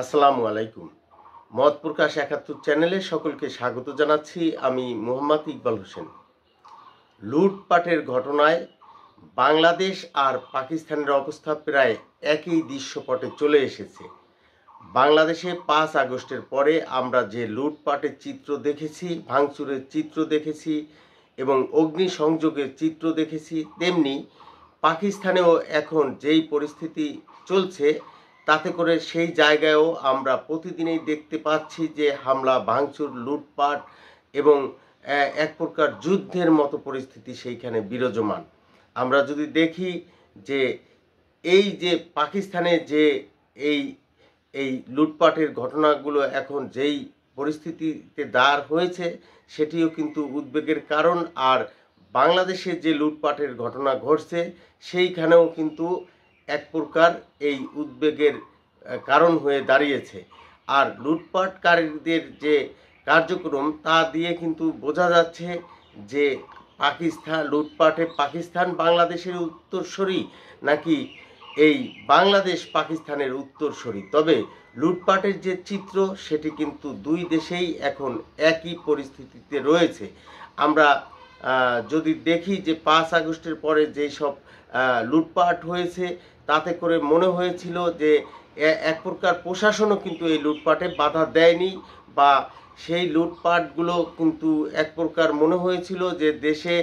আসসালামু আলাইকুম। মত প্রকাশ ৭১ চ্যানেলে সকলকে স্বাগত জানাচ্ছি। আমি মোহাম্মদ ইকবাল হোসেন। লুটপাটের ঘটনায় বাংলাদেশ আর পাকিস্তানের অবস্থা প্রায় একই দৃশ্যপটে চলে এসেছে। বাংলাদেশে ৫ আগস্টের পরে আমরা যে লুটপাটের চিত্র দেখেছি, ভাঙচুরের চিত্র দেখেছি এবং অগ্নিসংযোগের চিত্র দেখেছি, তেমনি পাকিস্তানেও এখন যেই পরিস্থিতি চলছে, তাতে করে সেই জায়গায়ও আমরা প্রতিদিনই দেখতে পাচ্ছি যে হামলা, ভাঙচুর, লুটপাট এবং এক প্রকার যুদ্ধের মতো পরিস্থিতি সেইখানে বিরাজমান। আমরা যদি দেখি যে এই যে পাকিস্তানে যে এই এই লুটপাটের ঘটনাগুলো এখন যেই পরিস্থিতিতে দাঁড় হয়েছে, সেটিও কিন্তু উদ্বেগের কারণ। আর বাংলাদেশে যে লুটপাটের ঘটনা ঘটছে, সেইখানেও কিন্তু এক প্রকার এই উদ্বেগের কারণ হয়ে দাঁড়িয়েছে। আর লুটপাটকারীদের যে কার্যক্রম, তা দিয়ে কিন্তু বোঝা যাচ্ছে যে পাকিস্তান বাংলাদেশের উত্তরসূরি, নাকি এই বাংলাদেশ পাকিস্তানের উত্তরসূরি। তবে লুটপাটের যে চিত্র, সেটি কিন্তু দুই দেশেই এখন একই পরিস্থিতিতে রয়েছে। আমরা যদি দেখি যে ৫ আগস্টের পরে যেই সব লুটপাট হয়েছে, তাতে করে মনে হয়েছিল যে এক প্রকার প্রশাসনও কিন্তু এই লুটপাটে বাধা দেয়নি, বা সেই লুটপাটগুলো কিন্তু এক প্রকার মনে হয়েছিল যে দেশে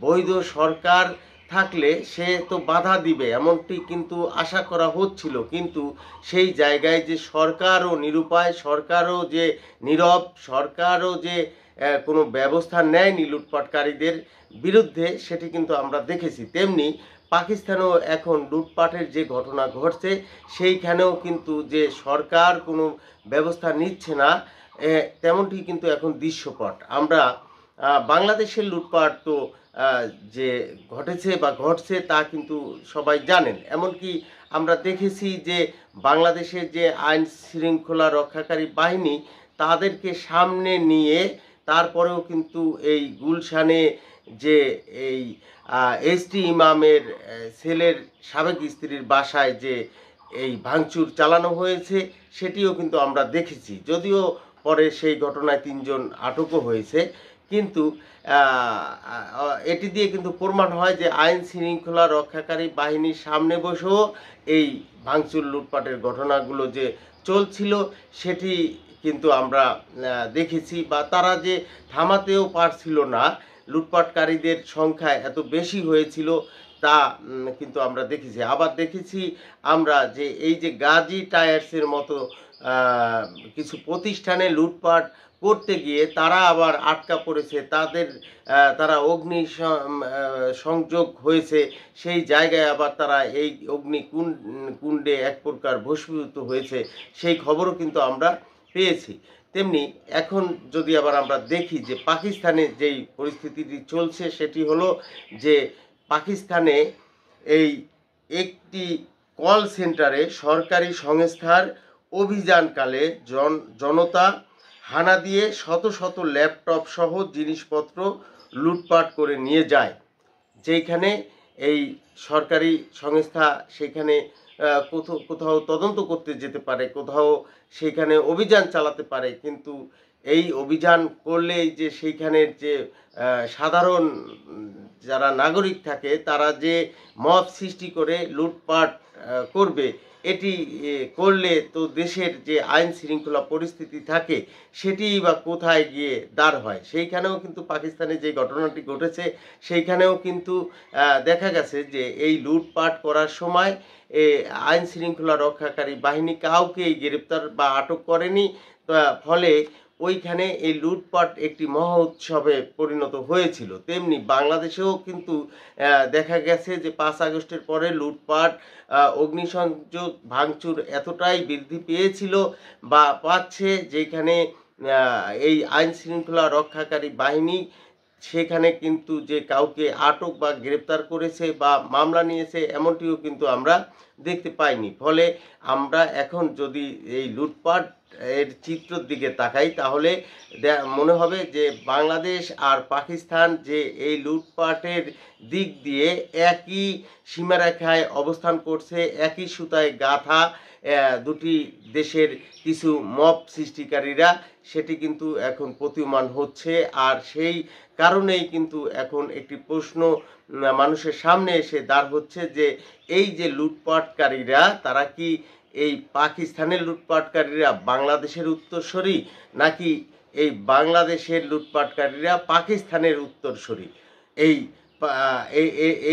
বৈধ সরকার থাকলে সে তো বাধা দিবে, এমনটি কিন্তু আশা করা হচ্ছিল। কিন্তু সেই জায়গায় যে সরকারও নিরুপায়, সরকারও যে নীরব, সরকারও যে কোনো ব্যবস্থা নেয়নি লুটপাটকারীদের বিরুদ্ধে, সেটি কিন্তু আমরা দেখেছি। তেমনি পাকিস্তানেও এখন লুটপাটের যে ঘটনা ঘটছে, সেইখানেও কিন্তু যে সরকার কোনো ব্যবস্থা নিচ্ছে না, তেমনটি কিন্তু এখন দৃশ্যপট। আমরা বাংলাদেশের লুটপাট তো যে ঘটেছে বা ঘটছে, তা কিন্তু সবাই জানেন। এমনকি আমরা দেখেছি যে বাংলাদেশের যে আইন শৃঙ্খলা রক্ষাকারী বাহিনী, তাদেরকে সামনে নিয়ে তারপরেও কিন্তু এই গুলশানে যে এই এসটি ইমামের ছেলের সাবেক স্ত্রীর বাসায় যে এই ভাঙচুর চালানো হয়েছে, সেটিও কিন্তু আমরা দেখেছি। যদিও পরে সেই ঘটনায় ৩ জন আটকও হয়েছে, কিন্তু এটি দিয়ে কিন্তু প্রমাণ হয় যে আইন শৃঙ্খলা রক্ষাকারী বাহিনীর সামনে বসেও এই ভাঙচুর লুটপাটের ঘটনাগুলো যে চলছিল, সেটি কিন্তু আমরা দেখেছি। বা তারা যে থামাতেও পারছিল না, লুটপাটকারীদের সংখ্যা এত বেশি হয়েছিল, তা কিন্তু আমরা দেখেছি। আবার দেখেছি আমরা যে এই যে গাজী টায়ার্সের মতো কিছু প্রতিষ্ঠানে লুটপাট করতে গিয়ে তারা আবার আটকা পড়েছে, তারা সংযোগ হয়েছে, সেই জায়গায় আবার তারা এই কুণ্ডে এক প্রকার ভস্মীভূত হয়েছে, সেই খবরও কিন্তু আমরা পেয়েছি। তেমনি এখন যদি আবার আমরা দেখি যে পাকিস্তানে যেই পরিস্থিতিটি চলছে, সেটি হলো যে পাকিস্তানে এই একটি কল সেন্টারে সরকারি সংস্থার অভিযানকালে জনতা হানা দিয়ে শত শত ল্যাপটপ সহ জিনিসপত্র লুটপাট করে নিয়ে যায়। যেইখানে এই সরকারি সংস্থা সেখানে কোথাও তদন্ত করতে যেতে পারে, কোথাও সেইখানে অভিযান চালাতে পারে, কিন্তু এই অভিযান করলেই যে সেইখানের যে সাধারণ যারা নাগরিক থাকে, তারা যে মব সৃষ্টি করে লুটপাট করবে, এটি করলে তো দেশের যে আইন শৃঙ্খলা পরিস্থিতি থাকে, সেটিই বা কোথায় গিয়ে দাঁড় হয়। সেইখানেও কিন্তু পাকিস্তানে যে ঘটনাটি ঘটেছে, সেইখানেও কিন্তু দেখা গেছে যে এই লুটপাট করার সময় আইন শৃঙ্খলা রক্ষাকারী বাহিনী কাউকেই গ্রেপ্তার বা আটক করেনি। ফলে ওইখানে এই লুটপাট একটি মহা উৎসবে পরিণত হয়েছিল। তেমনি বাংলাদেশেও কিন্তু দেখা গেছে যে ৫ আগস্টের পরে লুটপাট, অগ্নিসংযোগ, ভাঙচুর এতটাই বৃদ্ধি পেয়েছিল বা পাচ্ছে, যেখানে এই আইন শৃঙ্খলা রক্ষাকারী বাহিনী সেখানে কিন্তু যে কাউকে আটক বা গ্রেপ্তার করেছে বা মামলা নিয়েছে, এমনটিও কিন্তু আমরা দেখতে পাইনি। ফলে আমরা এখন যদি এই লুটপাট এর চিত্রের দিকে তাকাই, তাহলে মনে হবে যে বাংলাদেশ আর পাকিস্তান যে এই লুটপাটের দিক দিয়ে একই সীমারেখায় অবস্থান করছে, একই সুতায় গাঁথা দুটি দেশের কিছু মব সৃষ্টিকারীরা সেটি কিন্তু এখন প্রতীয়মান হচ্ছে। আর সেই কারণেই কিন্তু এখন একটি প্রশ্ন মানুষের সামনে এসে দাঁড় হচ্ছে যে এই যে লুটপাটকারীরা তারা কি এই পাকিস্তানের লুটপাটকারীরা বাংলাদেশের উত্তরসূরি, নাকি এই বাংলাদেশের লুটপাটকারীরা পাকিস্তানের উত্তরসূরি? এই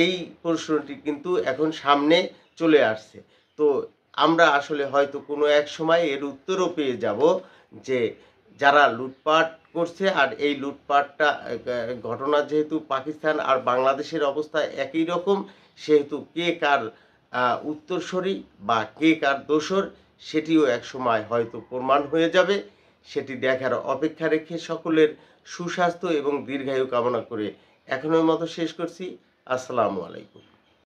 এই প্রশ্নটি কিন্তু এখন সামনে চলে আসছে। তো আমরা আসলে হয়তো কোনো এক সময় এর উত্তরও পেয়ে যাব যে যারা লুটপাট করছে, আর এই লুটপাটটা ঘটনা যেহেতু পাকিস্তান আর বাংলাদেশের অবস্থা একই রকম, সেহেতু কে কার উত্তরসূরি বা কে কার দোসর সেটিও একসময় হয়তো প্রমাণ হয়ে যাবে। সেটি দেখার অপেক্ষা রেখে সকলের সুস্বাস্থ্য এবং দীর্ঘায়ু কামনা করে এখনের মতো শেষ করছি। আসসালামু আলাইকুম।